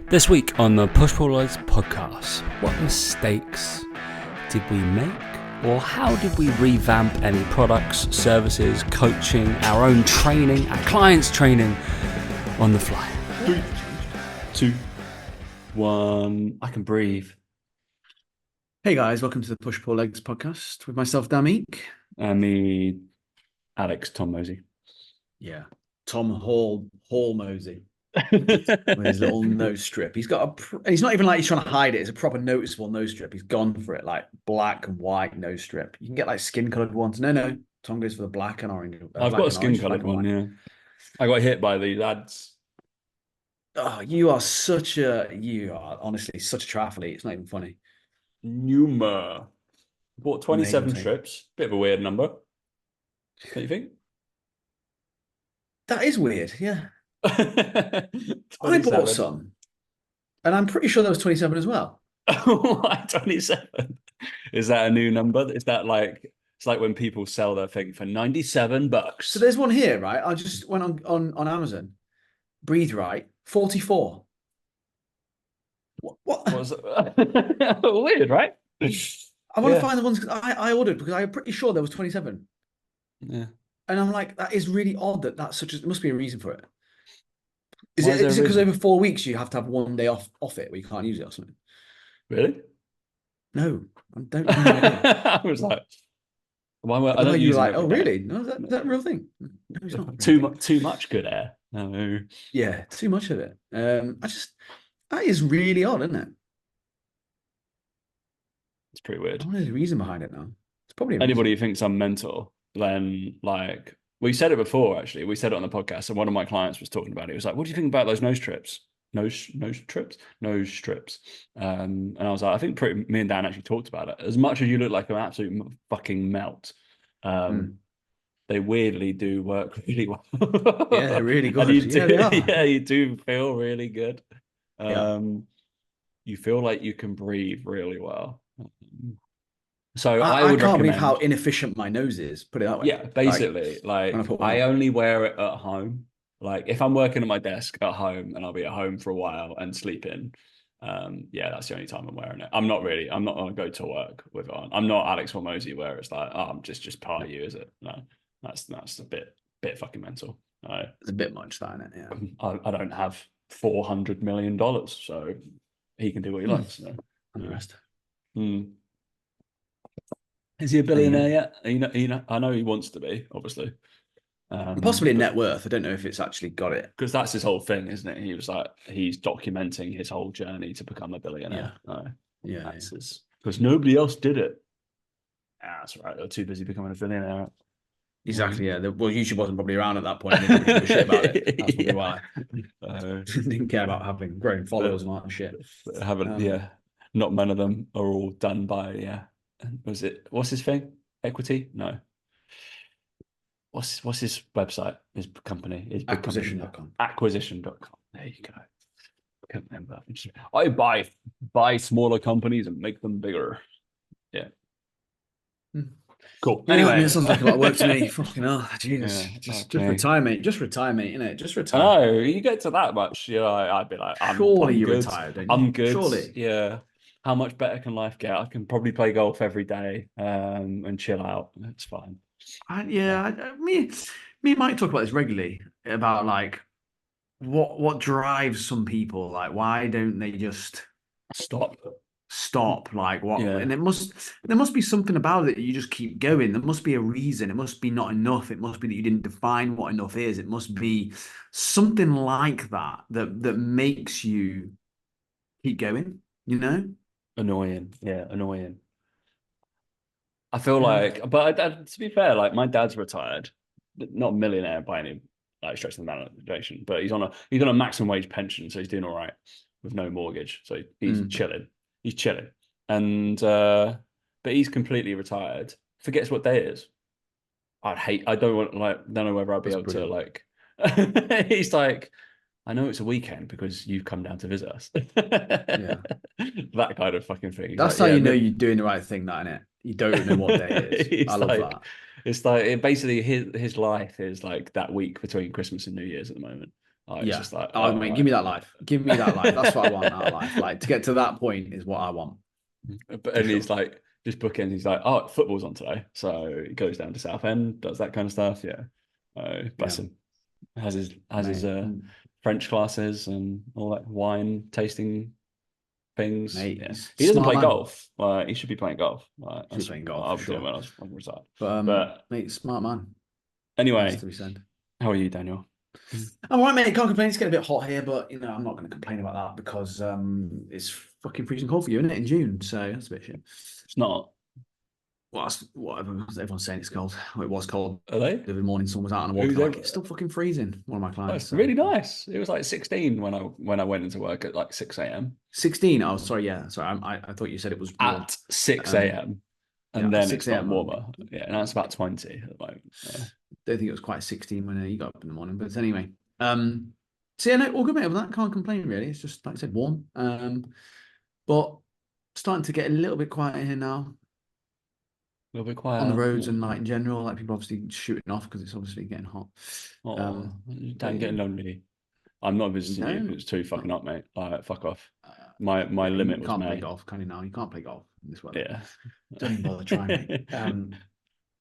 This week on the Push Pull Legs podcast, what mistakes did we make, or how did we revamp any products, services, coaching, our own training, our clients' training on the fly? 3, 2, 1. I can breathe. Hey guys, welcome to the Push Pull Legs podcast with myself, Damik. And me, Alex Tom Mosey. Yeah, Tom Hall Mosey with his little nose strip. He's got he's not even like he's trying to hide it. It's a proper noticeable nose strip. He's gone for it, like black and white nose strip. You can get like skin colored ones. No, Tom goes for the black and orange. I've got a skin colored one. Yeah, I got hit by these ads. Oh, you are honestly such a triathlete. It's not even funny. Numa bought 27 Amazing. trips. Bit of a weird number. Don't you think? That is weird. Yeah, 27. I bought some, and I'm pretty sure there was 27 as well. Why 27? Is that a new number? Is that like it's like when people sell their thing for $97? So there's one here, right? I just went on Amazon. Breathe Right, 44. What? Was weird, right? I want to find the ones I ordered because I'm pretty sure there was 27. Yeah. And I'm like, that is really odd that's such a, there must be a reason for it. Is Why it is there a because reason? over 4 weeks you have to have one day off it where you can't use it or something? Really? No, I don't know. I was like, why? I I don't you use were it like, oh every day. really? No, is that a real thing? No, it's not. a real Too thing. much. Too much good air. No. Yeah, too much of it. That is really odd, isn't it? It's pretty weird. I don't know the reason behind it now. It's probably a Anybody who reason. thinks I'm mental, then like we said it before. Actually, we said it on the podcast, and one of my clients was talking about it. He was like, "What do you think about those nose strips? Nose strips." And I was like, "I think me and Dan actually talked about it. As much as you look like an absolute fucking melt, they weirdly do work really well. Yeah, they're really good. And you do, Yeah, they are. yeah, you do feel really good. Yeah. You feel like you can breathe really well. So I would can't believe recommend. how inefficient my nose is. Put it that way. Yeah, basically, like when I put one I on. only wear it at home. Like if I'm working at my desk at home and I'll be at home for a while and sleeping, yeah, that's the only time I'm wearing it. I'm not gonna go to work with it on. I'm not Alex Hormozy where it's like, oh, I'm just part of you, is it? No, that's a bit fucking mental. It's a bit much, that, isn't it? Yeah. I don't have $400 million, so he can do what he likes. So. And the rest. Is he a billionaire yet? I know he wants to be, obviously. Possibly a net worth. I don't know if it's actually got it. Because that's his whole thing, isn't it? He was like, he's documenting his whole journey to become a billionaire. Yeah. That's his, because nobody else did it. That's right. They're too busy becoming a billionaire. Exactly. Yeah. Well, YouTube wasn't probably around at that point. They didn't give a shit about it. That's probably why. Didn't care about having growing followers and all that shit. Not many of them are all done by what's his thing? Equity? No. What's his website? His company? His big Acquisition.com. Acquisition.com. There you go. I can't remember. I buy smaller companies and make them bigger. Yeah. Cool. Anyway, it sounds like a lot of work to me. Fucking hell, Jesus. Yeah, just okay. retire, mate. Just retire, mate. Innit? Just retire. No, you get to that much, I'd be like, Surely I'm you good. retire, don't you? I'm good. Surely. Yeah. How much better can life get? I can probably play golf every day and chill out. It's fine. Me and Mike talk about this regularly about like what drives some people. Like, why don't they just Stop? Like what? Yeah. And there must be something about it that you just keep going. There must be a reason. It must be not enough. It must be that you didn't define what enough is. It must be something like that makes you keep going. You know? Annoying. Yeah, annoying. I feel like, but to be fair, like my dad's retired, not a millionaire by any like stretch of the imagination, but he's on a maximum wage pension, so he's doing all right with no mortgage, so he's chilling. He's chilling, and but he's completely retired. Forgets what day it is. I don't know whether I'll be able to like. He's like, I know it's a weekend because you've come down to visit us. Yeah. That kind of fucking thing. He's That's like, how you know you're doing the right thing, that, innit? You don't know what day it is. I love that. It's like basically his life is like that week between Christmas and New Year's at the moment. It's just like, oh mate, give me that life. Give me that life. That's what I want out of life. Like to get to that point is what I want. But and he's like just bookends. He's like, oh, football's on today, so he goes down to Southend, does that kind of stuff. Yeah, bless him. Has his French classes and all that wine tasting things. Mate, yeah. He doesn't play golf. He should be playing golf. Should be playing golf. I was sure. doing when I was retired. But mate, smart man. Anyway, to be said. How are you, Daniel? I'm all right, mate. Can't complain. It's getting a bit hot here, but you know, I'm not going to complain about that because it's fucking freezing cold for you, isn't it? In June, so that's a bit shit. It's not. Well, that's what everyone's saying. It's cold. It was cold. Are they? The morning sun was out, and I walked like it's still fucking freezing. One of my clients. It's really nice. It was like 16 when I went into work at like 6 a.m. 16. Oh, sorry. Yeah, sorry. I thought you said it was warm. At 6 a.m. And then 6 it's got a.m. warmer. Yeah, now it's about 20 at the moment. I don't think it was quite 16 when you got up in the morning. But anyway, so yeah, no, all good, mate. Over that, can't complain really. It's just like I said, warm. But starting to get a little bit quieter here now. A little bit quiet on the roads and like in general, like people obviously shooting off because it's obviously getting hot. Don't get lonely. I'm not visiting you. It's too fucking up, mate. Fuck off. My limit was can't May. play golf, can you now? You can't play golf in this weather. Yeah. Don't even bother trying, mate.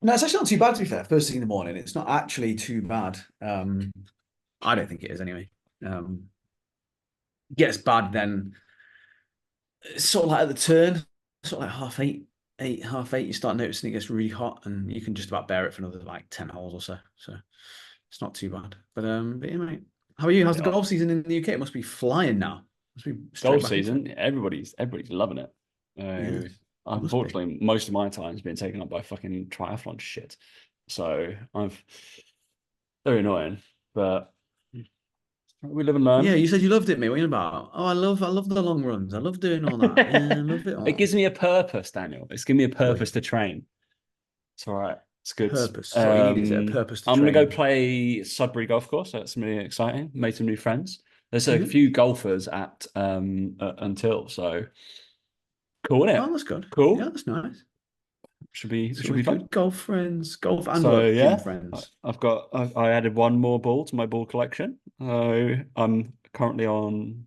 No, it's actually not too bad to be fair. First thing in the morning, it's not actually too bad. I don't think it is anyway. Gets bad then. It's sort of like at the turn, sort of like half eight, you start noticing it gets really hot, and you can just about bear it for another like 10 holes or so. So it's not too bad. But yeah, mate. How are you? How's the golf season in the UK? It must be flying now. Must be golf season. Everybody's loving it. Unfortunately, most of my time's been taken up by fucking triathlon shit. So very annoying. But we live and learn. Yeah, you said you loved it, mate. What are you about? Oh, I love the long runs. I love doing all that. Yeah, I love it all. It gives me a purpose, Daniel. It's giving me a purpose to train. It's all right. It's good. Purpose. So you need a purpose to I'm train. going to go play Sudbury Golf Course. So that's really exciting. Made some new friends. There's a few golfers at Until. So cool, isn't it? Oh, that's good. Cool. Yeah, that's nice. Should be good fun. Golf friends, golf and work friends. I added one more ball to my ball collection. I'm currently on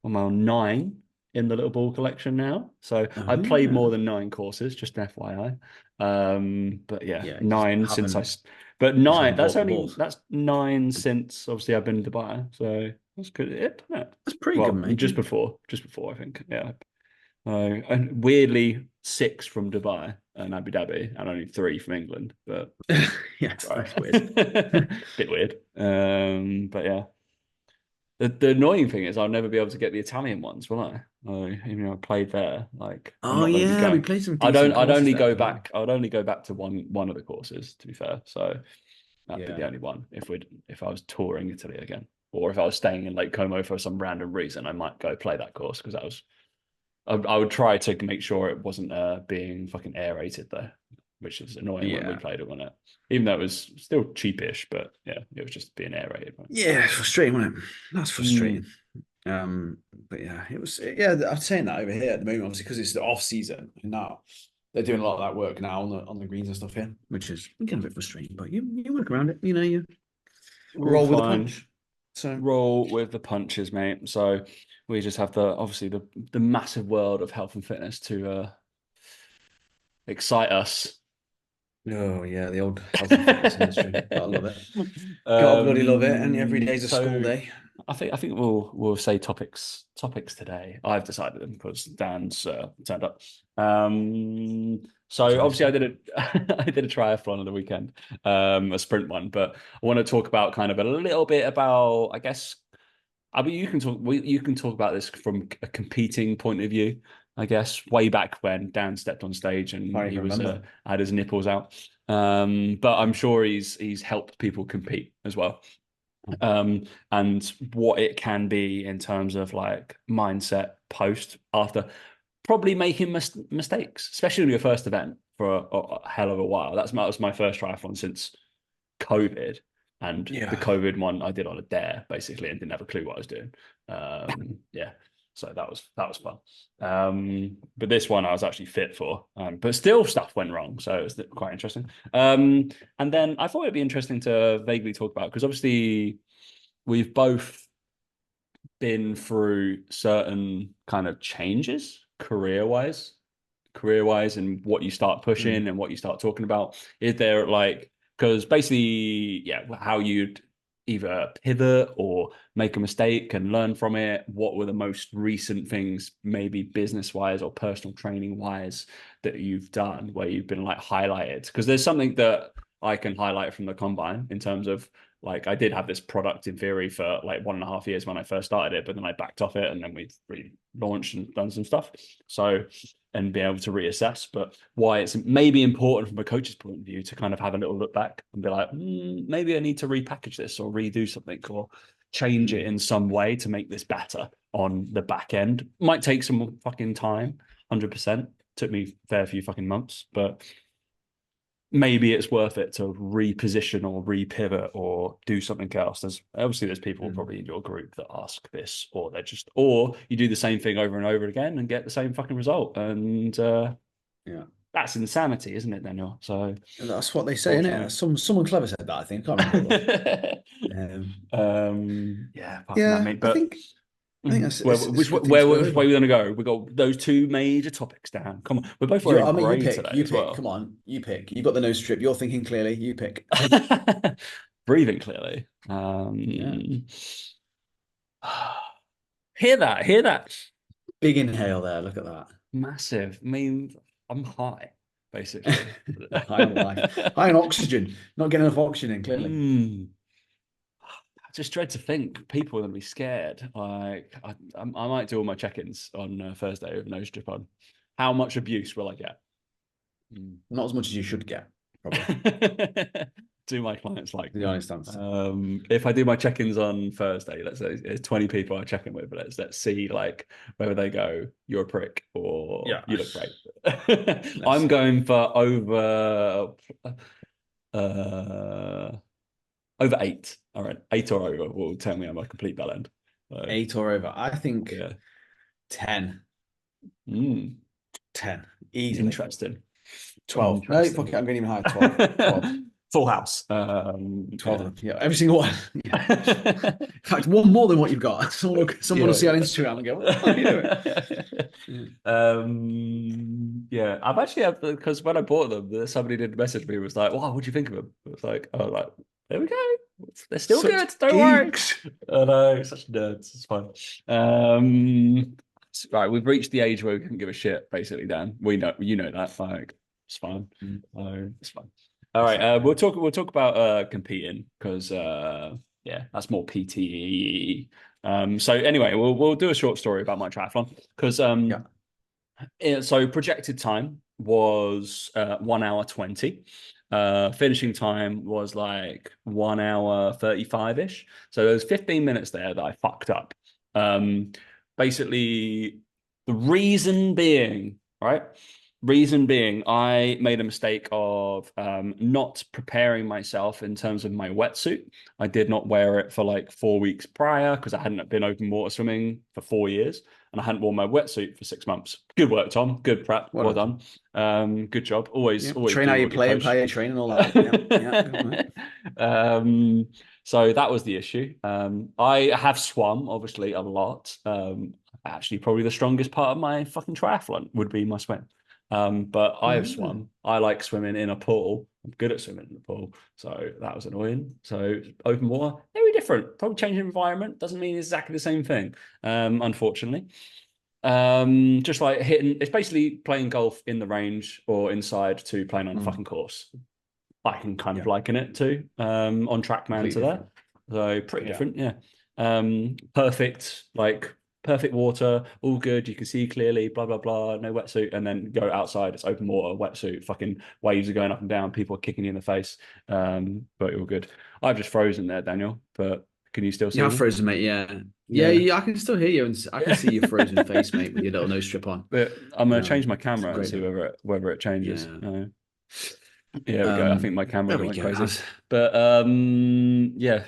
9 in the little ball collection now. So I played more than 9 courses, just an FYI. But yeah 9 since but 9. That's 9 since obviously I've been in Dubai. So that's good. That's pretty good, mate. Just before I think. Yeah. And weirdly 6 from Dubai and Abu Dhabi, and only 3 from England. But yeah, that's weird. Bit weird. But yeah, the annoying thing is I'll never be able to get the Italian ones, will I? Even though I played there, like we played some. I'd only go back to one of the courses, to be fair. So that'd be the only one if I was touring Italy again, or if I was staying in Lake Como for some random reason, I might go play that course because that was. I would try to make sure it wasn't being fucking aerated though, which is annoying when we played it on it. Even though it was still cheapish, but yeah, it was just being aerated. Right? Yeah, it's frustrating, wasn't it? That's frustrating. But yeah, it was. Yeah, I'm saying that over here at the moment, obviously, because it's the off season, and now they're doing a lot of that work now on the greens and stuff here, which is getting a bit frustrating. But you work around it, you know. You roll with the punch. So roll with the punches, mate. So we just have the massive world of health and fitness to excite us. Oh yeah, the old health and fitness industry. Gotta love it. Gotta bloody love it. And every day's a school day. I think we'll say topics today. I've decided them because Dan's turned up. So obviously I did a triathlon on the weekend, a sprint one, but I want to talk about kind of a little bit about, I guess. I mean, you can talk about this from a competing point of view. I guess way back when Dan stepped on stage and he was had his nipples out, but I'm sure he's helped people compete as well. And what it can be in terms of like mindset post after probably making mistakes, especially in your first event for a hell of a while. That was my first triathlon since COVID, and the COVID one I did on a dare basically and didn't have a clue what I was doing. So that was fun. But this one I was actually fit for, but still stuff went wrong. So it was quite interesting. And then I thought it'd be interesting to vaguely talk about, because obviously we've both been through certain kind of changes career-wise, and what you start pushing and what you start talking about. Is there like, because basically, yeah, how you'd either pivot or make a mistake and learn from it. What were the most recent things, maybe business-wise or personal training-wise, that you've done where you've been like highlighted? Because there's something that I can highlight from the combine in terms of, like, I did have this product in theory for like 1.5 years when I first started it, but then I backed off it and then we relaunched and done some stuff. So, and be able to reassess, but why it's maybe important from a coach's point of view to kind of have a little look back and be like, maybe I need to repackage this or redo something or change it in some way to make this better on the back end. Might take some fucking time, 100%. Took me a fair few fucking months, but maybe it's worth it to reposition or repivot or do something else. There's people probably in your group that ask this, or you do the same thing over and over again and get the same fucking result. And that's insanity, isn't it, Daniel? So that's what they say, isn't it? Someone clever said that, I think. I can't remember. I think that's which way we're going to go. We got those two major topics down. Come on, we're both wearing grey today. You pick. Come on, you pick. You've got the nose strip. You're thinking clearly. You pick. Breathing clearly. Hear that. Big inhale there. Look at that. Massive. I mean, I'm high, basically. High on life. High on oxygen. Not getting enough oxygen in, clearly. I just dread to think people are going to be scared. Like, I might do all my check-ins on Thursday with no strip on. How much abuse will I get? Not as much as you should get, probably. Do my clients like the honest answer? If I do my check-ins on Thursday, let's say it's 20 people I check in with, but let's see like whether they go, you're a prick, or you look great. I'm going for over 8. All right, 8 or over will tell me I'm a complete bellend. 8 or over. I think 10. 10. Easy. Interesting. 12. No, fuck it. I'm going even higher. 12. Full house. 12. Yeah, every single one. Yeah. In fact, one more than what you've got. Someone will see on Instagram and go, what are you doing? Yeah, I've actually had, because when I bought them, somebody did message me, was like, wow, what do you think of them? It was like, oh, like, there we go. They're still good. Don't geeks. worry. I know, such nerds. It's fine. Right, we've reached the age where we can give a shit, basically, Dan. We know, you know that. Like, it's fine. It's fine. All right, we'll talk about competing, because that's more PTE. So anyway, we'll do a short story about my triathlon, because so projected time was 1 hour 20. Finishing time was like 1 hour 35-ish. So there's 15 minutes there that I fucked up. Basically, the reason being, I made a mistake of not preparing myself in terms of my wetsuit. I did not wear it for like 4 weeks prior, because I hadn't been open water swimming for 4 years, and I hadn't worn my wetsuit for 6 months. Good work, Tom. Good prep. Well done. Good job. Always train how you play train and all that. So that was the issue. I have swum, obviously, a lot. Actually, probably the strongest part of my fucking triathlon would be my swim. But I have swum. I like swimming in a pool. I'm good at swimming in the pool, so that was annoying. So open water, very different. Probably changing environment doesn't mean exactly the same thing. Unfortunately, just like hitting. It's basically playing golf in the range or inside to playing on a fucking course. I can kind of liken it to on TrackMan to that. So pretty different, perfect water, all good, you can see clearly, blah blah blah, no wetsuit, and then go outside, it's open water, wetsuit, fucking waves are going up and down, people are kicking you in the face, but all good. I've just frozen there, Daniel, but can you still see me? I've frozen, mate. Yeah, I can still hear you, and I can see your frozen face, mate, with your little nose strip on. But I'm going to change my camera and see whether it changes. Yeah, we go. I think my camera went crazy. But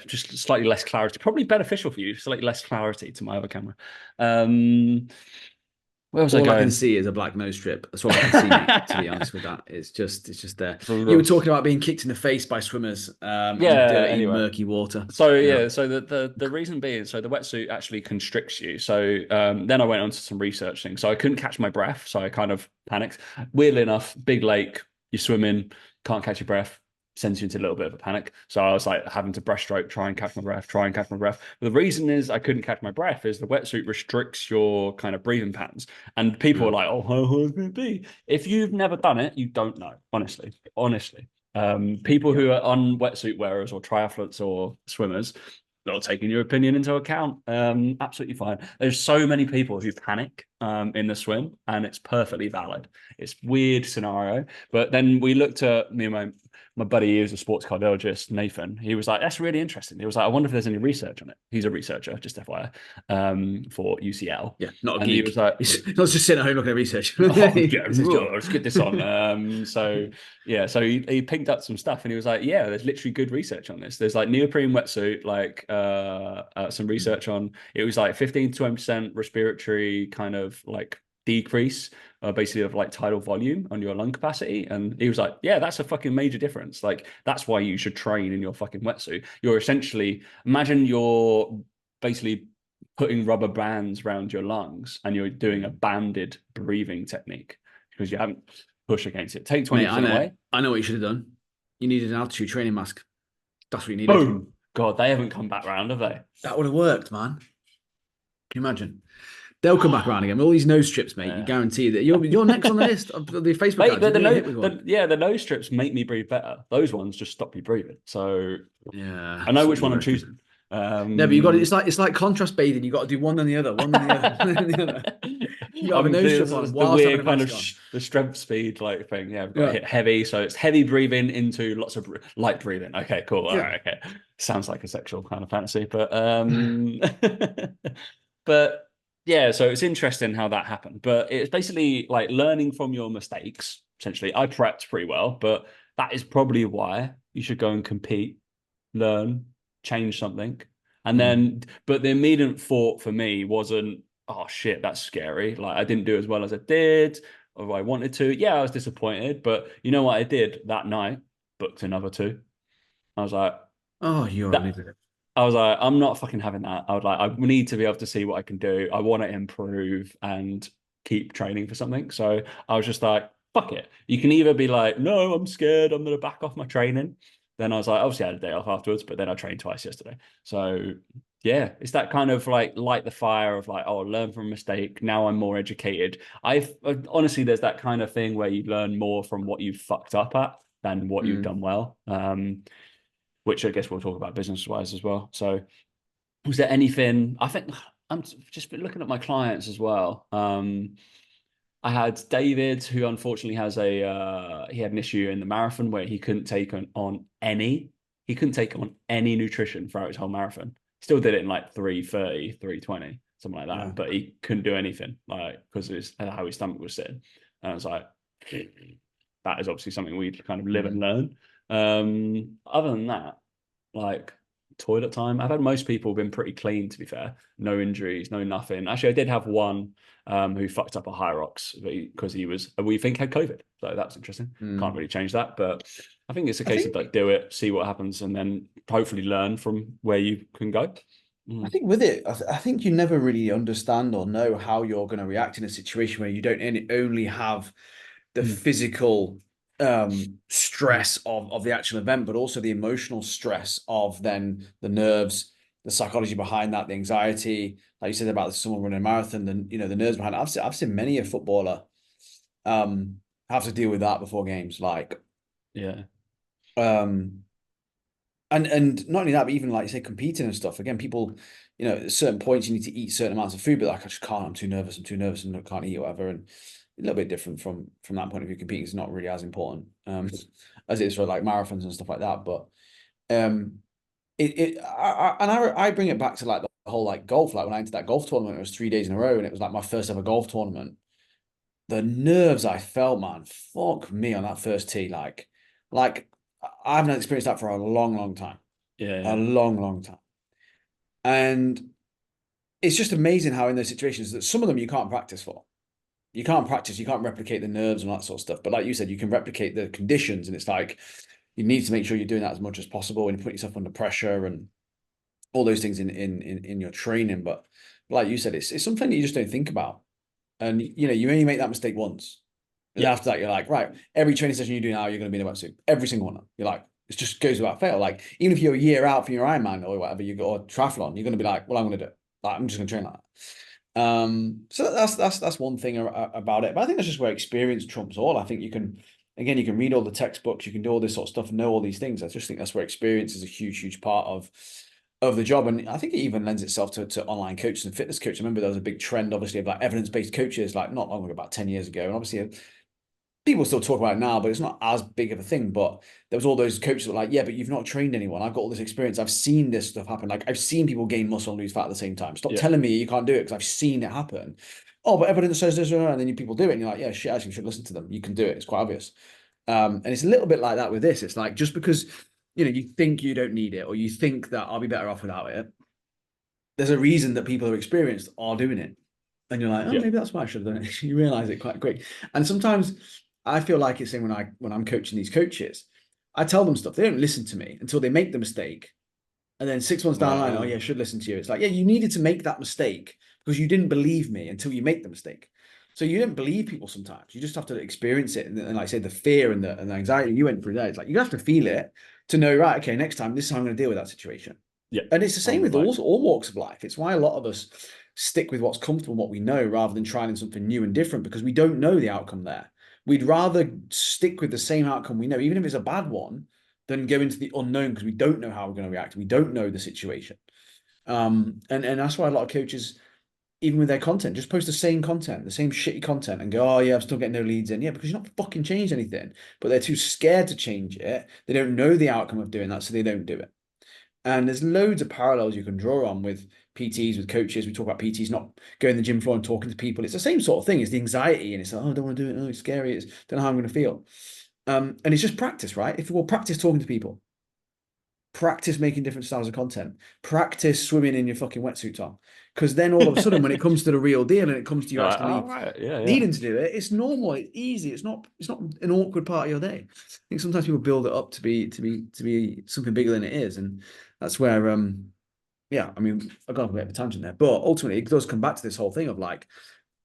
just slightly less clarity. Probably beneficial for you, slightly less clarity to my other camera. Where was I All I can going? see is a black nose strip. That's all I can see, mate, to be honest with that. It's just there. So You were talking about being kicked in the face by swimmers in yeah. dirty, Anyway, murky water. so Yeah. yeah, so the reason being, so the wetsuit actually constricts you. So then I went on to some research things. So I couldn't catch my breath, so I kind of panicked. Weirdly enough, big lake, you're swimming, can't catch your breath, sends you into a little bit of a panic. So I was like having to breaststroke, try and catch my breath, try and catch my breath. But the reason is I couldn't catch my breath is the wetsuit restricts your kind of breathing patterns. And people Yeah. are like, "Oh, how hard can it be?" If you've never done it, you don't know. Honestly, honestly. People who are on wetsuit wearers or triathletes or swimmers, not taking your opinion into account. Absolutely fine. There's so many people who panic in the swim, and it's perfectly valid. It's weird scenario, but then we looked at me and my buddy, who's a sports cardiologist, Nathan. He was like, "That's really interesting." He was like, "I wonder if there's any research on it." He's a researcher, just FYI, for UCL. Yeah, not a And he geek. was like, He's not just sitting at home looking at research. oh, yeah, It's his job. let's get this on. So yeah, so he picked up some stuff and he was like, yeah, there's literally good research on this. There's like neoprene wetsuit, like some research on it was like 15 to 20% respiratory kind of like decrease basically of like tidal volume on your lung capacity. And he was like, yeah, that's a fucking major difference. Like that's why you should train in your fucking wetsuit. You're essentially, imagine you're basically putting rubber bands around your lungs and you're doing a banded breathing technique because you haven't pushed against it. Take 20% away. I know what you should have done. You needed an altitude training mask. That's what you needed. Boom. God, they haven't come back round, have they? That would have worked, man. Can you imagine? They'll come back around again. All these nose strips, mate. You guarantee that you're next on the list of the Facebook. Mate, but the nose strips make me breathe better. Those ones just stop you breathing. So yeah, I know which one I'm choosing. No, but you got it's like contrast bathing. You got to do one then the other, one then the other, one then the other. You got to have a nose strip on the weird kind of the strength speed like thing. Yeah, I've got to hit heavy, so it's heavy breathing into lots of light breathing. Okay, cool. All right, okay. Sounds like a sexual kind of fantasy, but but yeah. So it's interesting how that happened, but it's basically like learning from your mistakes. Essentially, I prepped pretty well, but that is probably why you should go and compete, learn, change something. And then, but the immediate thought for me wasn't, oh shit, that's scary. Like I didn't do as well as I did or I wanted to. Yeah, I was disappointed, but you know what I did that night? Booked another two. I was like, oh, you're an idiot. I was like, I'm not fucking having that. I was like, I need to be able to see what I can do. I want to improve and keep training for something. So I was just like, fuck it. You can either be like, no, I'm scared. I'm going to back off my training. Then I was like, obviously I had a day off afterwards, but then I trained twice yesterday. So yeah, it's that kind of like light the fire of like, oh, learn from a mistake. Now I'm more educated. I've honestly, there's that kind of thing where you learn more from what you've fucked up at than what you've done well. Which I guess we'll talk about business wise as well. So was there anything, I think I'm just looking at my clients as well. I had David, who unfortunately has he had an issue in the marathon where he couldn't take on any nutrition throughout his whole marathon. Still did it in like 3:30, 3:20, something like that. Yeah. But he couldn't do anything like because of how his stomach was sitting. And I was like, that is obviously something we kind of live and learn. Other than that, like toilet time, I've had most people been pretty clean, to be fair. No injuries, no nothing. Actually, I did have one who fucked up a Hyrox because he was, we think, had COVID. So that's interesting. Can't really change that. But I think it's a case of like do it, see what happens, and then hopefully learn from where you can go. I think with it, I think you never really understand or know how you're going to react in a situation where you don't only have the physical stress of the actual event, but also the emotional stress of then the nerves, the psychology behind that, the anxiety, like you said about someone running a marathon, then the nerves behind it. I've seen many a footballer have to deal with that before games, like and not only that, but even like you say, competing and stuff. Again, people, at certain points you need to eat certain amounts of food, but like I just can't. I'm too nervous and I can't eat or whatever. And a little bit different from that point of view. Competing is not really as important as it is for like marathons and stuff like that. But I bring it back to like the whole like golf. Like when I entered that golf tournament, it was 3 days in a row, and it was like my first ever golf tournament. The nerves I felt, man, fuck me on that first tee. Like I haven't experienced that for a long, long time. Yeah. A long, long time. And it's just amazing how in those situations that some of them you can't practice for. You can't practice, you can't replicate the nerves and that sort of stuff. But like you said, you can replicate the conditions, and it's like you need to make sure you're doing that as much as possible and put yourself under pressure and all those things in your training. But like you said, it's something that you just don't think about. And you only make that mistake once. And after that, you're like, right, every training session you do now, you're going to be in a wetsuit. Every single one. You're like, it just goes without fail. Like, even if you're a year out from your Ironman or whatever, or triathlon, you're going to be like, well, I'm going to do it. Like, I'm just going to train like that. So that's one thing about it. But I think that's just where experience trumps all. I think you can read all the textbooks, you can do all this sort of stuff and know all these things. I just think that's where experience is a huge part of the job. And I think it even lends itself to online coaches and fitness coaches. I remember there was a big trend, obviously, of like evidence-based coaches, like not long ago, about 10 years ago. And obviously people still talk about it now, but it's not as big of a thing. But there was all those coaches that were like, yeah, but you've not trained anyone. I've got all this experience. I've seen this stuff happen. Like, I've seen people gain muscle and lose fat at the same time. Stop telling me you can't do it, because I've seen it happen. Oh, but evidence says this, and then people do it, and you're like, yeah, shit, actually, you should listen to them. You can do it. It's quite obvious. And it's a little bit like that with this. It's like, just because you think you don't need it, or you think that I'll be better off without it, there's a reason that people who are experienced are doing it. And you're like, oh, maybe that's why I should have done it. You realize it quite quick. And sometimes I feel like it's saying when I'm coaching these coaches, I tell them stuff. They don't listen to me until they make the mistake. And then 6 months down the line, oh yeah, I should listen to you. It's like, yeah, you needed to make that mistake because you didn't believe me until you make the mistake. So you don't believe people sometimes. You just have to experience it. And like I say, the fear and the anxiety you went through there, it's like you have to feel it to know, right, okay, next time, this is how I'm going to deal with that situation. Yeah. And it's the same with all walks of life. It's why a lot of us stick with what's comfortable and what we know rather than trying something new and different, because we don't know the outcome there. We'd rather stick with the same outcome we know, even if it's a bad one, than go into the unknown, because we don't know how we're going to react. We don't know the situation. And that's why a lot of coaches, even with their content, just post the same content, the same shitty content, and go, oh yeah, I'm still getting no leads in. Yeah, because you're not fucking changed anything. But they're too scared to change it. They don't know the outcome of doing that, so they don't do it. And there's loads of parallels you can draw on with PTs, with coaches. We talk about PTs not going to the gym floor and talking to people. It's the same sort of thing. It's the anxiety, and it's like, oh, I don't want to do it. Oh, it's scary. It's don't know how I'm going to feel. And it's just practice, right? If we'll practice talking to people, practice making different styles of content, practice swimming in your fucking wetsuit, Tom. Because then all of a sudden, when it comes to the real deal and it comes to you actually needing to do it, it's normal, it's easy. It's not an awkward part of your day. I think sometimes people build it up to be something bigger than it is, and that's where yeah, I mean, I've gone off a bit of a tangent there, but ultimately it does come back to this whole thing of like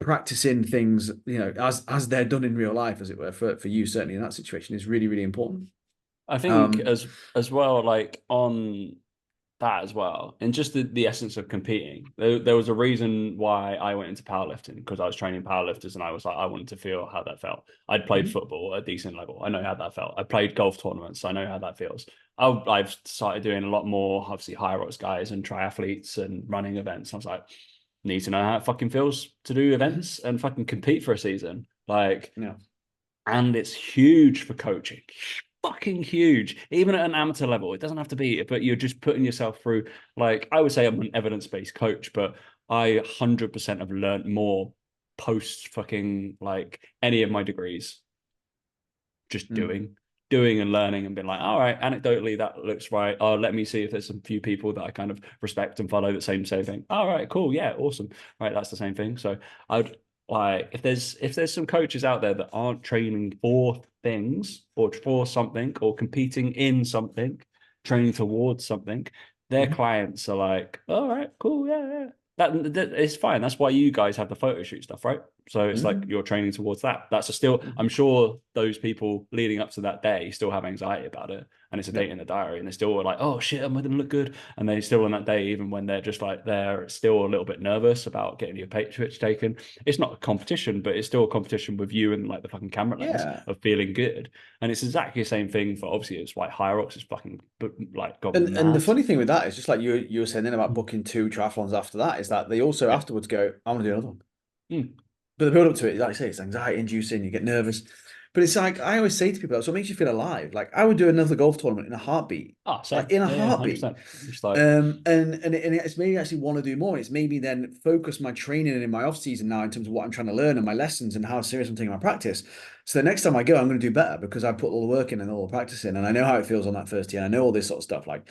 practicing things, as they're done in real life, as it were, for you certainly in that situation is really, really important. I think as well, like on that as well, and just the essence of competing. There was a reason why I went into powerlifting, because I was training powerlifters and I was like, I wanted to feel how that felt. I'd played football at a decent level. I know how that felt. I played golf tournaments. I know how that feels. I've started doing a lot more, obviously, HYROX guys and triathletes and running events. I was like, need to know how it fucking feels to do events and fucking compete for a season. Like, yeah. And it's huge for coaching. Fucking huge, even at an amateur level. It doesn't have to be, but you're just putting yourself through. Like, I would say I'm an evidence-based coach, but I 100% have learned more post fucking like any of my degrees, just doing and learning and being like, all right, anecdotally that looks right. Oh, let me see if there's some few people that I kind of respect and follow the same thing. All right, cool, yeah, awesome. Right, that's the same thing. So I'd like, if there's some coaches out there that aren't training for things or for something or competing in something, training towards something, their clients are like, all right, cool, yeah. That it's fine. That's why you guys have the photo shoot stuff, right? So it's like you're training towards that. That's I'm sure those people leading up to that day still have anxiety about it, and it's a date in the diary, and they still are like, oh shit, am I going to look good? And they still on that day, even when they're just like they're still a little bit nervous about getting your picture taken. It's not a competition, but it's still a competition with you and like the fucking camera lens of feeling good. And it's exactly the same thing for, obviously, it's like HYROX is fucking like God. And the funny thing with that is just like you were saying then about booking 2 triathlons after that, is that they also afterwards go, I want to do another one. But the build up to it, like I say, it's anxiety inducing, you get nervous. But it's like, I always say to people, so it makes you feel alive. Like, I would do another golf tournament in a heartbeat. Oh, like in a heartbeat. Like... and it's made me actually want to do more. It's made me then focus my training in my off season now in terms of what I'm trying to learn and my lessons and how serious I'm taking my practice. So the next time I go, I'm going to do better because I put all the work in and all the practice in, and I know how it feels on that first year. I know all this sort of stuff. Like,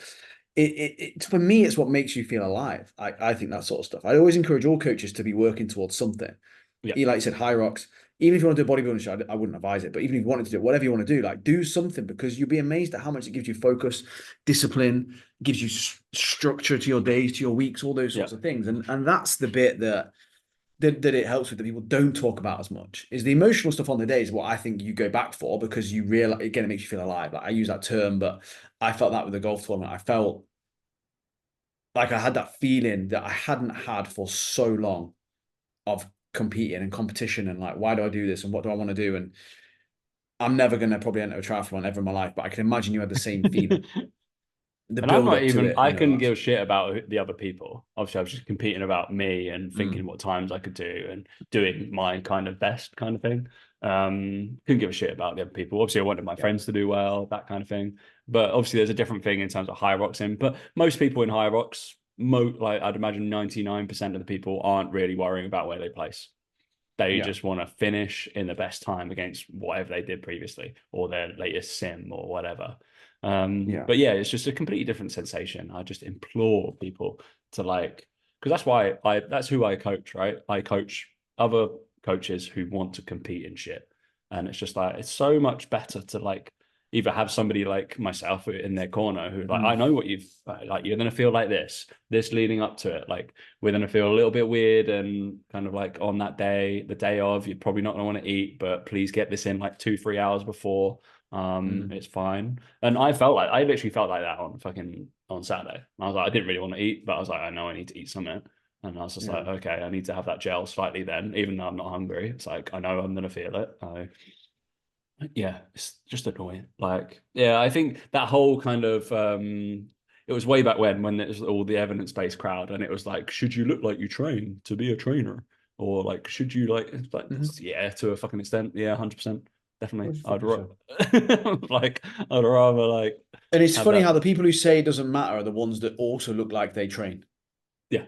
it for me, it's what makes you feel alive. I think that sort of stuff. I always encourage all coaches to be working towards something. Yeah. Like you said, high rocks. Even if you want to do a bodybuilding show, I wouldn't advise it. But even if you wanted to do it, whatever you want to do, like do something, because you'll be amazed at how much it gives you focus, discipline, gives you structure to your days, to your weeks, all those sorts of things. And that's the bit that it helps with, that people don't talk about as much. Is the emotional stuff on the day is what I think you go back for, because you realize, again, it makes you feel alive. Like I use that term, but I felt that with the golf tournament. I felt like I had that feeling that I hadn't had for so long, of competing and competition, and like, why do I do this and what do I want to do? And I'm never going to probably enter a triathlon ever in my life, but I can imagine you had the same feeling. The And I'm build not up to even, it, I couldn't give a shit about the other people. Obviously, I was just competing about me and thinking what times I could do and doing my kind of best kind of thing. Couldn't give a shit about the other people. Obviously, I wanted my friends to do well, that kind of thing. But obviously, there's a different thing in terms of high rocks in. But most people in high rocks, like I'd imagine 99% of the people aren't really worrying about where they place. They just want to finish in the best time against whatever they did previously, or their latest sim or whatever. But yeah, it's just a completely different sensation. I just implore people to like, because that's who I coach, right? I coach other coaches who want to compete in shit. And it's just like, it's so much better to like either have somebody like myself in their corner who like, I know what you've like, you're going to feel like this leading up to it. Like we're going to feel a little bit weird and kind of like on that day, the day of, you're probably not going to want to eat, but please get this in like 2-3 hours before. It's fine. And I literally felt like that on Saturday. I was like, I didn't really want to eat, but I was like, I know I need to eat something. And I was just like, okay, I need to have that gel slightly then, even though I'm not hungry. It's like, I know I'm going to feel it. Yeah, it's just annoying. Like, yeah, I think that whole kind of it was way back when it was all the evidence-based crowd, and it was like, should you look like you train to be a trainer? Or like, should you yeah, to a fucking extent, yeah, 100%. Definitely. I'd rather like. And it's funny how the people who say it doesn't matter are the ones that also look like they train. Yeah.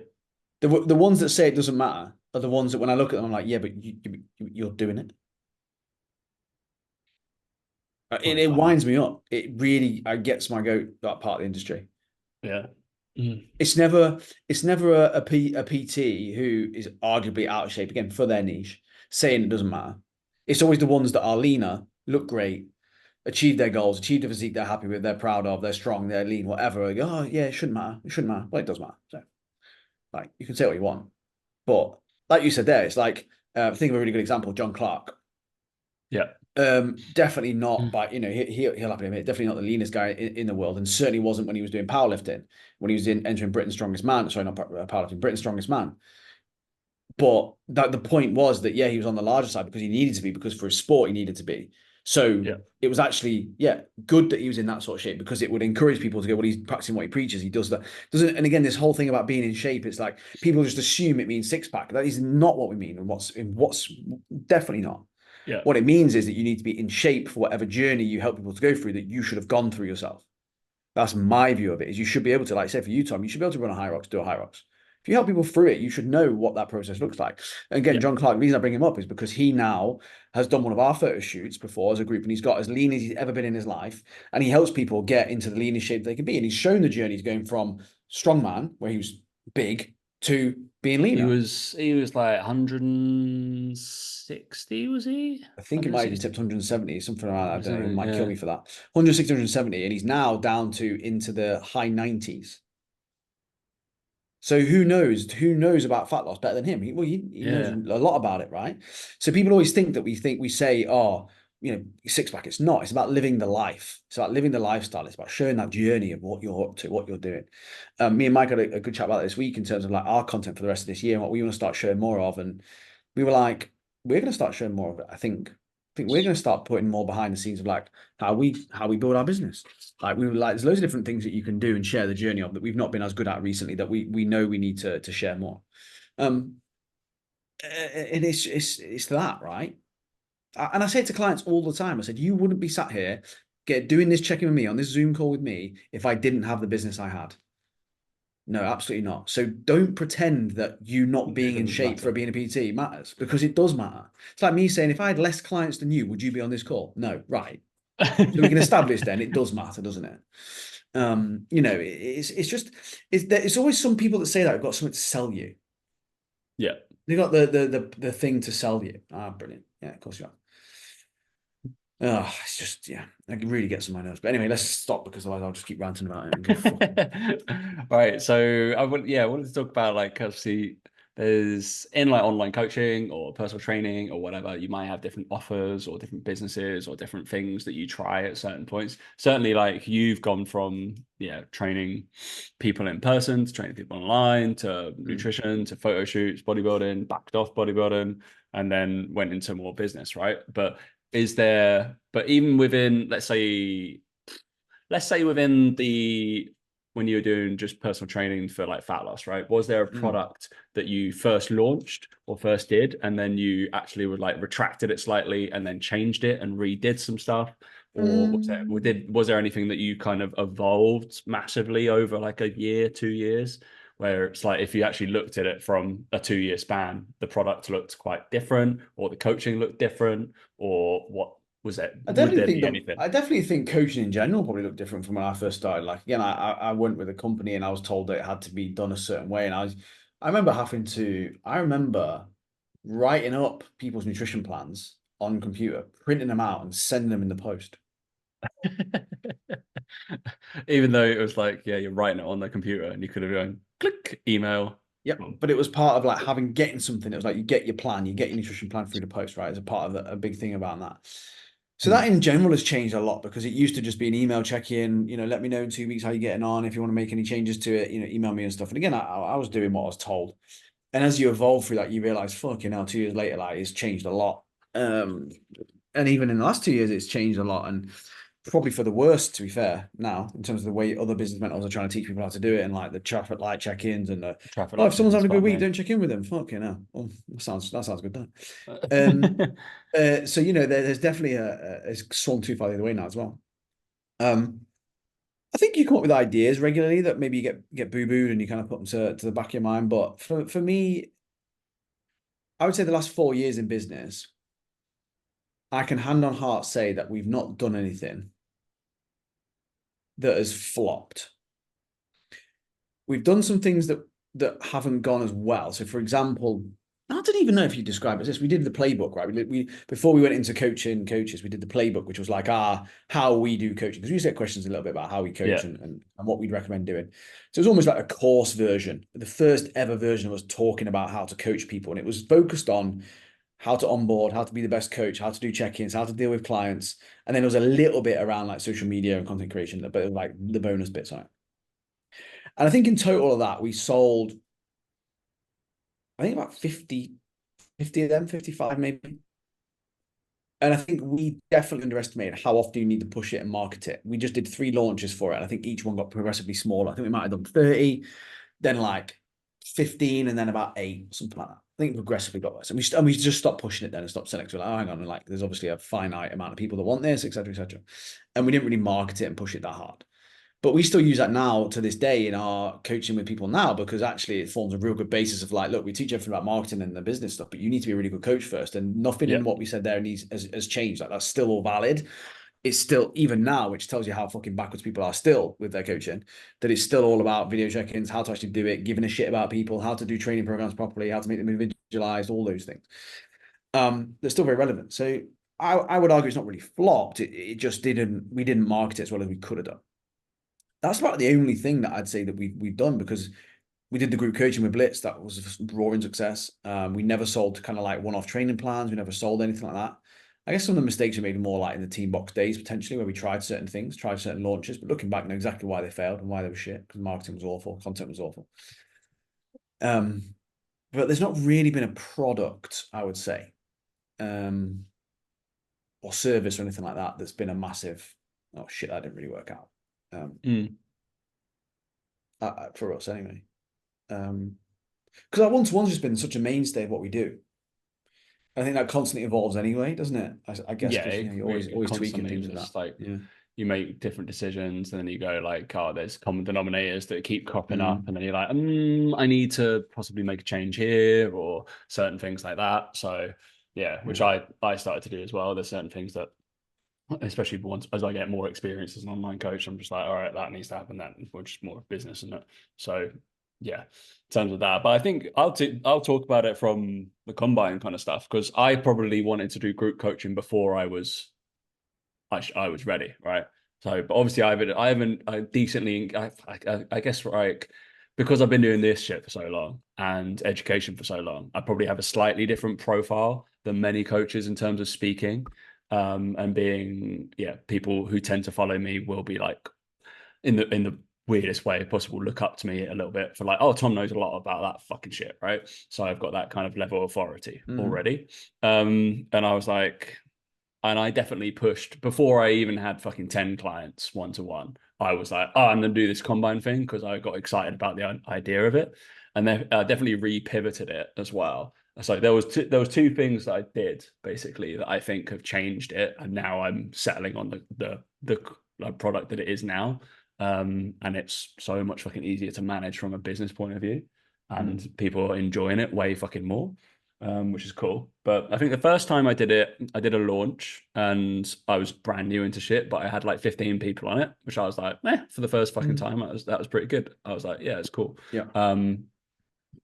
The ones that say it doesn't matter are the ones that when I look at them, I'm like, yeah, but you're doing it. It winds me up. It really gets my goat, that part of the industry. Yeah. It's never a PT who is arguably out of shape, again, for their niche, saying it doesn't matter. It's always the ones that are leaner, look great, achieve their goals, achieve the physique they're happy with, they're proud of, they're strong, they're lean, whatever. Like, oh yeah, it shouldn't matter. It shouldn't matter. Well, it does matter. So like you can say what you want. But like you said there, it's like think of a really good example, John Clark. Yeah. Definitely not, but he'll have to admit, definitely not the leanest guy in the world, and certainly wasn't when he was doing powerlifting, when he was entering Britain's Strongest Man. Sorry, not powerlifting, Britain's Strongest Man. But the point was that he was on the larger side because he needed to be, because for his sport he needed to be. So it was actually good that he was in that sort of shape, because it would encourage people to go, well, he's practicing what he preaches. He does that, doesn't. And again, this whole thing about being in shape, it's like people just assume it means six pack. That is not what we mean, and what's definitely not. Yeah. What it means is that you need to be in shape for whatever journey you help people to go through, that you should have gone through yourself. That's my view of it. Is you should be able to, like say for you, Tom, you should be able to run a high rocks, do a high rocks. If you help people through it, you should know what that process looks like. And again, John Clark, the reason I bring him up is because he now has done one of our photo shoots before as a group, and he's got as lean as he's ever been in his life. And he helps people get into the leanest shape they can be. And he's shown the journey going from strongman, where he was big, to being leaner. He was like 160, was he? I think it might have tipped 170, something like that. I don't know. It might kill me for that. 160, 170, and he's now down to into the high 90s. So who knows? Who knows about fat loss better than him? He knows a lot about it, right? So people always think that we say, oh, six pack. It's not. It's about living the life. It's about living the lifestyle. It's about showing that journey of what you're up to, what you're doing. Me and Mike had a good chat about this week in terms of like our content for the rest of this year and what we want to start showing more of. And we were like, we're going to start showing more of it. I think we're going to start putting more behind the scenes of like how we build our business. Like there's loads of different things that you can do and share the journey of that we've not been as good at recently, that we know we need to share more. And it's that, right? And I say it to clients all the time. I said, you wouldn't be sat here doing this check-in with me on this Zoom call with me if I didn't have the business I had. No, absolutely not. So don't pretend that you not being in shape for being a PT matters, because it does matter. It's like me saying, if I had less clients than you, would you be on this call? No, right. So we can establish then it does matter, doesn't it? It's always some people that say that have got something to sell you. Yeah. They got the thing to sell you. Ah, brilliant. Yeah, of course you are. Oh, it's just, yeah, I can really get some of my nerves. But anyway, let's stop because otherwise I'll just keep ranting about it and go fucking. Right. So I wanted to talk about like obviously there's in like online coaching or personal training or whatever, you might have different offers or different businesses or different things that you try at certain points. Certainly, like you've gone from training people in person to training people online to nutrition to photo shoots, bodybuilding, backed off bodybuilding, and then went into more business, right? But even within, let's say within the when you were doing just personal training for like fat loss, right? Was there a product that you first launched or first did, and then you actually would like retracted it slightly and then changed it and redid some stuff? Or was there anything that you kind of evolved massively over like a year, 2 years, where it's like if you actually looked at it from a 2 year span, the product looked quite different, or the coaching looked different, or what was it? Would there be anything? I definitely think coaching in general probably looked different from when I first started. Like again, I went with a company and I was told that it had to be done a certain way, and I remember writing up people's nutrition plans on computer, printing them out, and sending them in the post. Even though it was like, yeah, you're writing it on the computer and you could have gone click email. Yep. But it was part of like getting something. It was like you get your plan, you get your nutrition plan through the post, right? As a part of a big thing about that. So that in general has changed a lot because it used to just be an email check-in, let me know in 2 weeks how you're getting on. If you want to make any changes to it, email me and stuff. And again, I was doing what I was told. And as you evolve through that, you realize, fucking hell, 2 years later, like it's changed a lot. And even in the last 2 years, it's changed a lot. And probably for the worst, to be fair, now, in terms of the way other business mentors are trying to teach people how to do it, and like the traffic light check-ins and the if someone's having a good week, don't check in with them. Fucking hell. Oh, that sounds good. So there's definitely it's swung too far the other way now as well. I think you come up with ideas regularly that maybe you get boo-booed and you kind of put them to the back of your mind. But for me, I would say the last 4 years in business, I can hand on heart say that we've not done anything that has flopped. We've done some things that haven't gone as well. So for example, I don't even know if you describe it as this. We did the playbook, right? We before we went into coaching coaches, we did the playbook, which was like how we do coaching. Because we used to get questions a little bit about how we coach and what we'd recommend doing. So it was almost like a course version, the first ever version of us talking about how to coach people. And it was focused on how to onboard, how to be the best coach, how to do check-ins, how to deal with clients. And then there was a little bit around like social media and content creation, but it was like the bonus bits on it. And I think in total of that, we sold, I think about 50 of them, 55 maybe. And I think we definitely underestimated how often you need to push it and market it. We just did 3 launches for it. And I think each one got progressively smaller. I think we might have done 30, then like 15, and then about 8, something like that. I think progressively got worse. And we just stopped pushing it then and stopped selling. So we're like, oh, hang on, and like there's obviously a finite amount of people that want this, etc., etc. And we didn't really market it and push it that hard. But we still use that now to this day in our coaching with people now, because actually it forms a real good basis of like, look, we teach everything about marketing and the business stuff, but you need to be a really good coach first. And nothing in what we said there has changed. Like that's still all valid. It's still, even now, which tells you how fucking backwards people are still with their coaching, that it's still all about video check-ins, how to actually do it, giving a shit about people, how to do training programs properly, how to make them individualized, all those things. They're still very relevant. So I would argue it's not really flopped. It just we didn't market it as well as we could have done. That's about the only thing that I'd say that we've done, because we did the group coaching with Blitz. That was a roaring success. We never sold kind of like one-off training plans. We never sold anything like that. I guess some of the mistakes we made more like in the Team Box days, potentially, where we tried certain things, tried certain launches, but looking back, know exactly why they failed and why they were shit, because marketing was awful, content was awful. But there's not really been a product, I would say, or service or anything like that that's been a massive, oh shit, that didn't really work out. For us anyway, because our one-to-one's just been such a mainstay of what we do. I think that constantly evolves anyway, doesn't it? I guess you're always tweaking things with that. Like you make different decisions, and then you go like, oh, there's common denominators that keep cropping up, and then you're like, I need to possibly make a change here, or certain things like that. So which I started to do as well. There's certain things that, especially once as I get more experience as an online coach, I'm just like, all right, that needs to happen. That we're just more of business, isn't it? So yeah, in terms of that. But I think I'll talk about it from the combine kind of stuff, because I probably wanted to do group coaching before I was ready, right? So, but obviously I guess like, because I've been doing this shit for so long and education for so long, I probably have a slightly different profile than many coaches in terms of speaking. And being, people who tend to follow me will be like, in the weirdest way possible, look up to me a little bit for like, oh, Tom knows a lot about that fucking shit, right? So I've got that kind of level of authority already. And I was like, and I definitely pushed before I even had fucking 10 clients one-to-one. I was like, oh, I'm going to do this combine thing because I got excited about the idea of it. And then definitely re-pivoted it as well. So there was two things that I did basically that I think have changed it. And now I'm settling on the product that it is now. And it's so much fucking easier to manage from a business point of view. And people are enjoying it way fucking more. Which is cool. But I think the first time I did it, I did a launch and I was brand new into shit, but I had like 15 people on it, which I was like, for the first fucking time, that was pretty good. I was like, yeah, it's cool. Yeah. And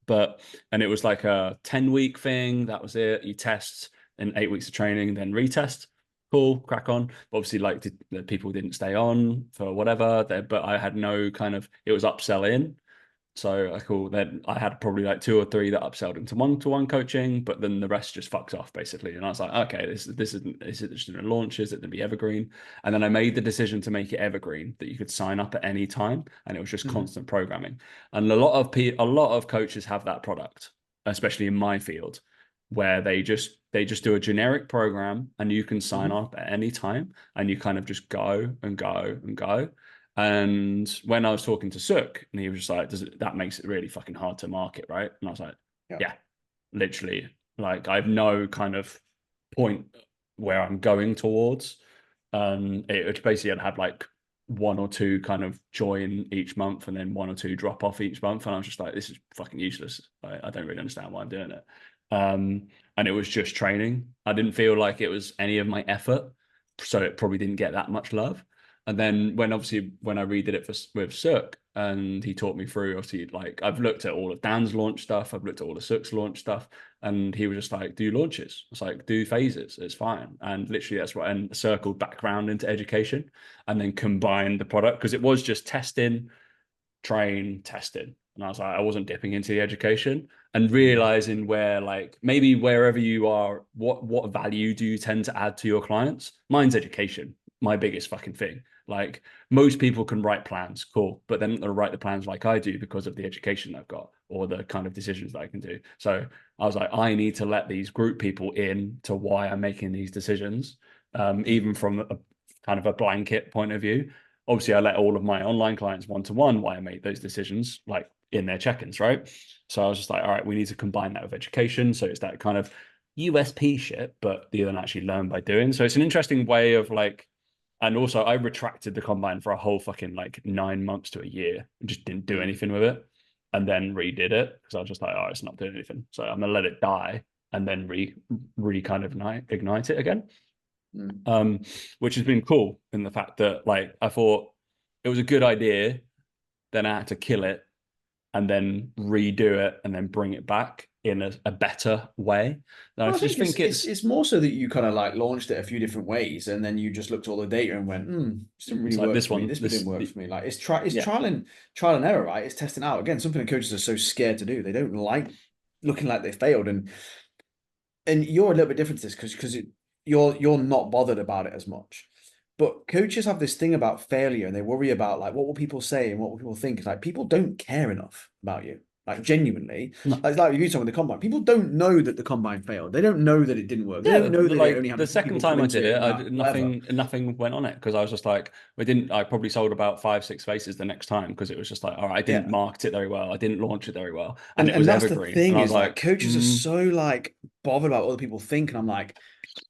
it was like a 10-week thing. That was it. You test in 8 weeks of training, then retest. Cool, crack on. But obviously, like the people didn't stay on for whatever. But I had no kind of, it was upsell in. So then I had probably like 2 or 3 that upselled into one-to-one coaching, but then the rest just fucked off basically. And I was like, okay, this isn't just a launch, is it going to be evergreen? And then I made the decision to make it evergreen, that you could sign up at any time, and it was just constant programming. And a lot of coaches have that product, especially in my field, where they just do a generic program and you can sign up at any time and you kind of just go and go and go. And when I was talking to Suk, and he was just like, that makes it really fucking hard to market, right? And I was like, yeah, literally. Like, I have no kind of point where I'm going towards. It basically I'd have like 1 or 2 kind of join each month and then 1 or 2 drop off each month. And I was just like, this is fucking useless. I don't really understand why I'm doing it. And it was just training. I didn't feel like it was any of my effort. So it probably didn't get that much love. And then when I redid it with Suk, and he taught me through, obviously, like, I've looked at all of Dan's launch stuff, I've looked at all of Suk's launch stuff, and he was just like, do launches. It's like, do phases, it's fine. And literally that's what, and circled back around into education and then combined the product, because it was just testing, train, testing. And I was like, I wasn't dipping into the education, and realizing where, like, maybe wherever you are, what value do you tend to add to your clients? Mine's education, my biggest fucking thing. Like, most people can write plans, cool, but then they'll write the plans like I do because of the education I've got or the kind of decisions that I can do. So I was like, I need to let these group people in to why I'm making these decisions, even from a kind of a blanket point of view. Obviously, I let all of my online clients one-to-one why I make those decisions, like in their check-ins, right? So I was just like, all right, we need to combine that with education. So it's that kind of USP shit, but you then actually learn by doing. So it's an interesting way of like, and also I retracted the combine for a whole fucking like 9 months to a year and just didn't do anything with it, and then redid it because I was just like, oh, it's not doing anything. So I'm gonna let it die and then re kind of ignite it again. Which has been cool in the fact that, like, I thought it was a good idea, then I had to kill it and then redo it and then bring it back in a better way. I just think it's more so that you kind of like launched it a few different ways and then you just looked at all the data and went, this didn't really work for me. This didn't work for me. Like, it's trial and error, right? It's testing out. Again, something that coaches are so scared to do. They don't like looking like they failed. And you're a little bit different to this because you're not bothered about it as much. But coaches have this thing about failure, and they worry about, like, what will people say and what will people think. It's like, people don't care enough about you. Like, genuinely, like you saw with the combine, people don't know that the combine failed. They don't know that it didn't work. They don't know that like, they only had the second time I did it, nothing went on it, because I was just like, I probably sold about 5-6 faces the next time, because it was just like, all right, I didn't market it very well, I didn't launch it very well, and it was that's evergreen. The thing is, like, coaches are so like bothered about what other people think, and I'm like,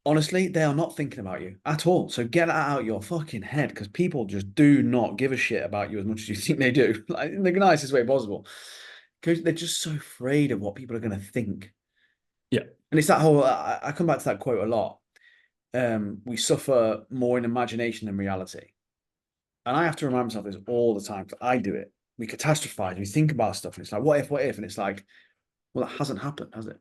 honestly, they are not thinking about you at all. So get that out of your fucking head, because people just do not give a shit about you as much as you think they do, like, in the nicest way possible. Because they're just so afraid of what people are going to think. Yeah. And it's that whole, I come back to that quote a lot. We suffer more in imagination than reality. And I have to remind myself this all the time, because I do it. we catastrophize, we think about stuff, and it's like, what if? And it's like, well, that hasn't happened, has it?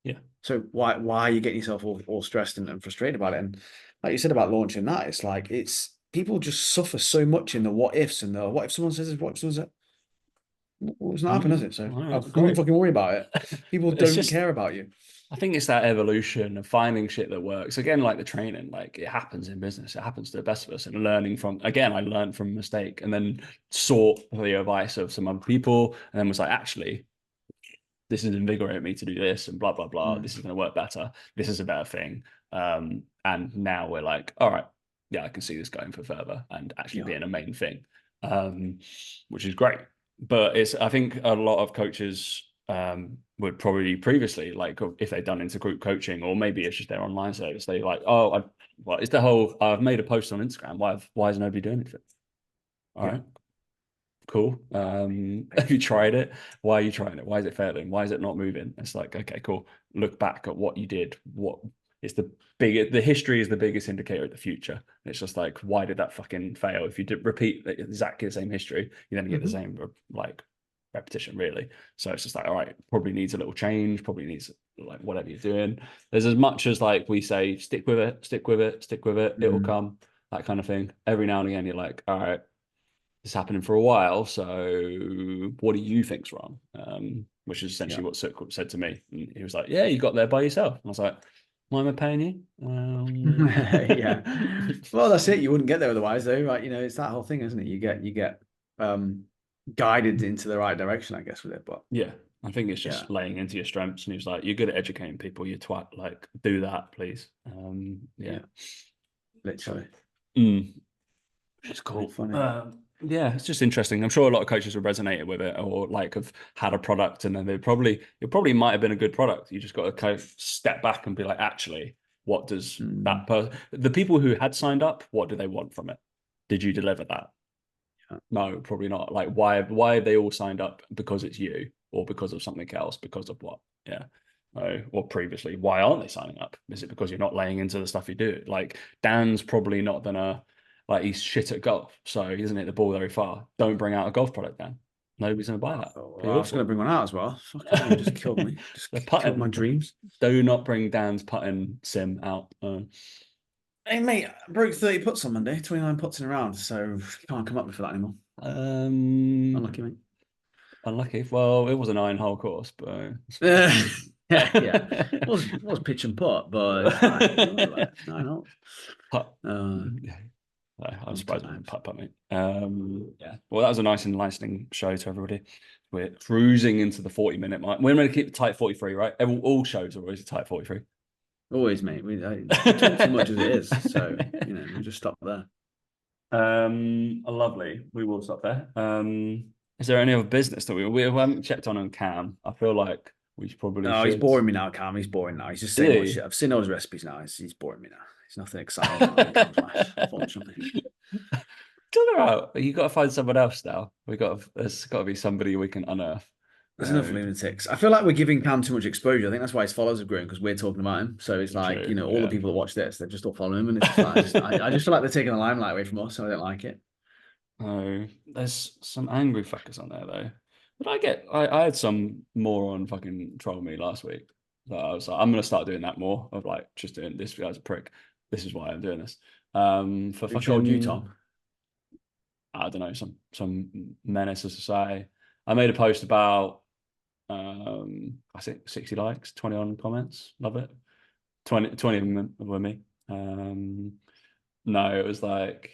Yeah. So why are you getting yourself all stressed and frustrated about it? And like you said about launching that, it's like people just suffer so much in the what ifs and the what if someone says this, what if someone says well, it's not happened, has it? So I wouldn't fucking worry about it. People don't care about you. I think it's that evolution of finding shit that works. Again, like the training, like it happens in business. It happens to the best of us. And learning from, again, I learned from a mistake and then sought the advice of some other people and then was like, actually, this has invigorated me to do this and blah, blah, blah. This is going to work better. This is a better thing. And now we're like, all right, yeah, I can see this going for further and actually being a main thing, which is great. But I think a lot of coaches would probably previously, like if they'd done into group coaching, or maybe it's just their online service, they like, oh, it's the whole, I've made a post on Instagram. Why is nobody doing anything? All right. Cool. Have you tried it? Why are you trying it? Why is it failing? Why is it not moving? It's like, okay, cool. Look back at what you did. The history is the biggest indicator of the future. It's just like, why did that fucking fail? If you did repeat exactly the same history, you then get the same like repetition, really. So it's just like, all right, probably needs a little change, probably needs like whatever you're doing. There's as much as like we say, stick with it, it will come, that kind of thing. Every now and again, you're like, all right, it's happening for a while, so what do you think's wrong? Which is essentially what Sukrup said to me. And he was like, yeah, you got there by yourself. And I was like, why am I paying you? Yeah. Well, that's it. You wouldn't get there otherwise, though, right? You know, it's that whole thing, isn't it? You get guided into the right direction, I guess, with it. But yeah, I think it's just laying into your strengths. And he was like, you're good at educating people, you twat, like do that, please. Yeah. Literally. It's cool. Yeah, it's just interesting. I'm sure a lot of coaches have resonated with it, or like have had a product, and then it probably might have been a good product. You just got to kind of step back and be like, actually, what does that person, the people who had signed up, what do they want from it? Did you deliver that? No, probably not. Like, why have they all signed up? Because it's you, or because of something else? Because of what? Yeah. Or previously, why aren't they signing up? Is it because you're not laying into the stuff you do? Like Dan's probably not gonna. Like he's shit at golf, so he doesn't hit the ball very far. Don't bring out a golf product, Dan. Nobody's going to buy that. Well, I was going to bring one out as well. Fucking you just killed me. Just killed my dreams. Do not bring Dan's putting sim out. Hey, mate, I broke 30 putts on Monday, 29 putts in a round, so can't come up with that anymore. Unlucky, mate. Unlucky. Well, it was a 9-hole course, but... yeah. It was pitch and putt, but it's fine. 9 holes. Putt. I'm surprised I didn't putt me. Yeah. Well, that was a nice and enlightening show to everybody. We're cruising into the 40-minute mark. We're going to keep it tight 43, right? All shows are always a tight 43. Always, mate. We talk too much as it is, so we'll just stop there. Lovely. We will stop there. Is there any other business that we haven't checked on Cam? I feel like we should probably. No, he's boring me now, Cam. He's boring now. He's just saying shit. I've seen all his recipes now. He's boring me now. It's nothing exciting. Unfortunately. You got to find someone else now. There's got to be somebody we can unearth. There's enough lunatics. I feel like we're giving Cam too much exposure. I think that's why his followers have grown, because we're talking about him. So it's like, all the people that watch this, they're just all following him, and it's just like, I just feel like they're taking the limelight away from us, so I don't like it. Oh, there's some angry fuckers on there though. But I had some moron fucking troll me last week. So I was like, I'm gonna start doing that more, of like just doing this guy's a prick. This is why I'm doing this. For Who trolled you, Tom? I don't know, some menace of society. I made a post about I think 60 likes, 20 on comments. Love it. 20 of them were me. No, it was like,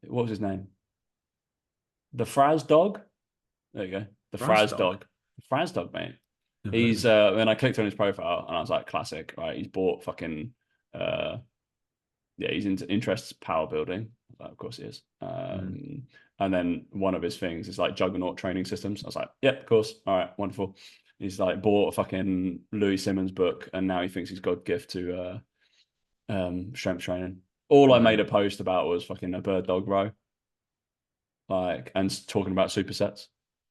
what was his name? The Fraz dog. There you go. The Fraz dog. Fraz dog, mate. He's when I clicked on his profile and I was like, classic, right? He's bought fucking he's into interests power building. Of course he is. And then one of his things is like Juggernaut training systems. I was like, yep, of course. All right, wonderful. He's like bought a fucking Louis Simmons book, and now he thinks he's got a gift to strength training. All I made a post about was fucking a bird dog row, like, and talking about supersets.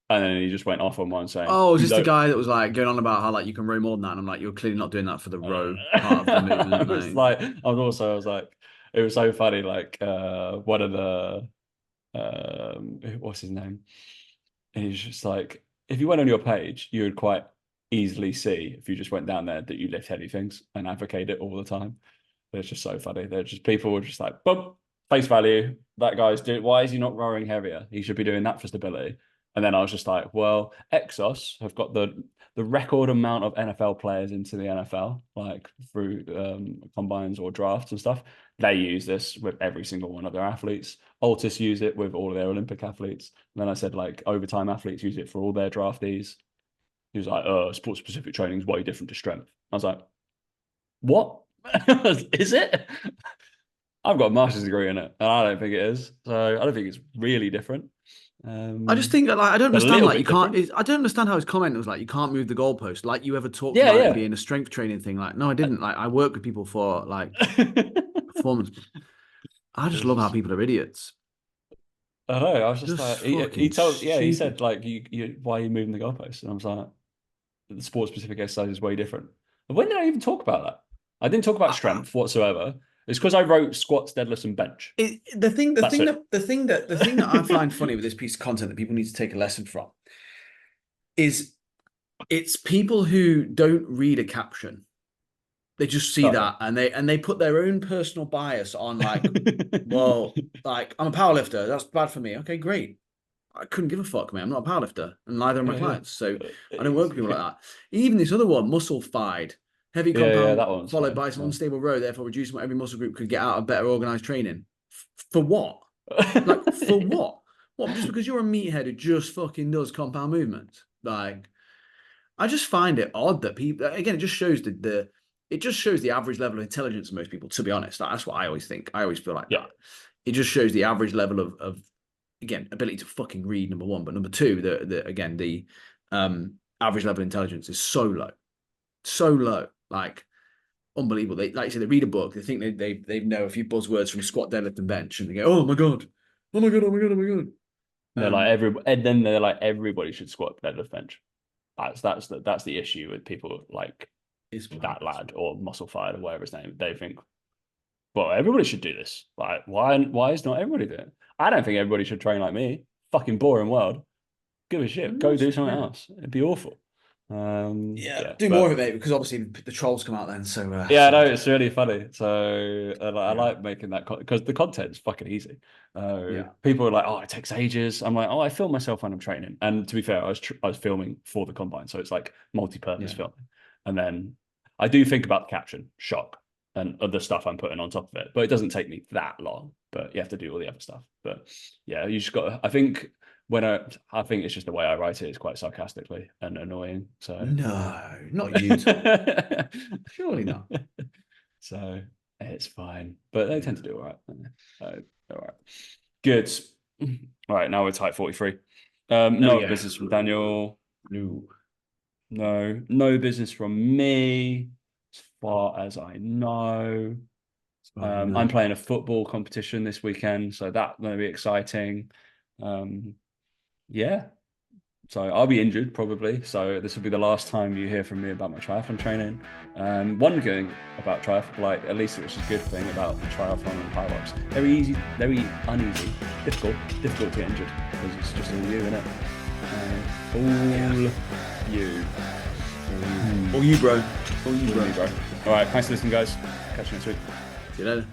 And then he just went off on one saying, "Oh, is this the guy that was like going on about how like you can row more than that?" And I'm like, "You're clearly not doing that for the row part of the movement." I was like, it was so funny. Like one of the what's his name? And he's just like, if you went on your page, you would quite easily see if you just went down there that you lift heavy things and advocate it all the time. It's just so funny. They're just people were just like, boom, face value. That guy's doing. Why is he not rowing heavier? He should be doing that for stability. And then I was just like, well, Exos have got the record amount of NFL players into the NFL, like through combines or drafts and stuff. They use this with every single one of their athletes. Altus use it with all of their Olympic athletes. And then I said, like, overtime athletes use it for all their draftees. He was like, sports specific training is way different to strength. I was like, what? Is it? I've got a master's degree in it, and I don't think it is. So I don't think it's really different. I just think that, like, I don't understand, like, you different. can't. I don't understand how his comment was like, you can't move the goalpost. Like, you ever talked Yeah, about yeah. it being a strength training thing? Like, no, I didn't. Like, I work with people for like performance. I just love how people are idiots. I know. I was just Just like, he told, yeah, he stupid. said, like, you, why are you moving the goalpost? And I was like, the sport specific exercise is way different. But when did I even talk about that? I didn't talk about strength whatsoever. It's because I wrote squats, deadlifts, and bench. The thing that I find funny with this piece of content that people need to take a lesson from is it's people who don't read a caption. They just see that and they put their own personal bias on, like, well, like, I'm a powerlifter, that's bad for me. Okay, great. I couldn't give a fuck, man. I'm not a powerlifter, and neither are my clients. So I don't work with people like that. Even this other one, muscle-fied, heavy compound, that one's followed fine. by some unstable row, therefore reducing what every muscle group could get out of better organized training. For what? Like, for what? What? Just because you're a meathead who just fucking does compound movements? Like, I just find it odd that people. Again, it just shows the average level of intelligence of most people. To be honest, that's what I always think. I always feel like that. It just shows the average level of again, ability to fucking read, number one, but number two, the average level of intelligence is so low, like, unbelievable. They, like you say, they read a book, they think they know a few buzzwords from squat, deadlift, and bench, and they go, oh my god. They're like they're like, everybody should squat, deadlift, bench. That's the issue with people like that lad or muscle fired or whatever his name. They think, well, everybody should do this. Like, why is not everybody doing it? I don't think everybody should train like me. Fucking boring world. Give a shit. Go do something else. It'd be awful. Do more of it, mate, because obviously the trolls come out then. So yeah, no, it's really funny. So I like making that because the content's fucking easy. People are like, oh, it takes ages. I'm like, oh, I film myself when I'm training. And to be fair, I was filming for the combine, so it's like multi-purpose filming. And then I do think about the caption, shock, and other stuff I'm putting on top of it. But it doesn't take me that long. But you have to do all the other stuff. But yeah, you just got to, I think it's just the way I write it is quite sarcastically and annoying. So no, not you. Surely not. So it's fine. But they tend to do all right. All right. Good. All right, now we're type 43. No business from Daniel. No business from me, as far as I know. I'm playing a football competition this weekend, so that's going to be exciting. So I'll be injured probably. So this will be the last time you hear from me about my triathlon training. One thing about triathlon, like at least which is a good thing about triathlon and power-ups, very easy, very uneasy, difficult to get injured because it's just all you, innit? All you, bro. All you, bro. All right, thanks for listening, guys. Catch you next week. See you later.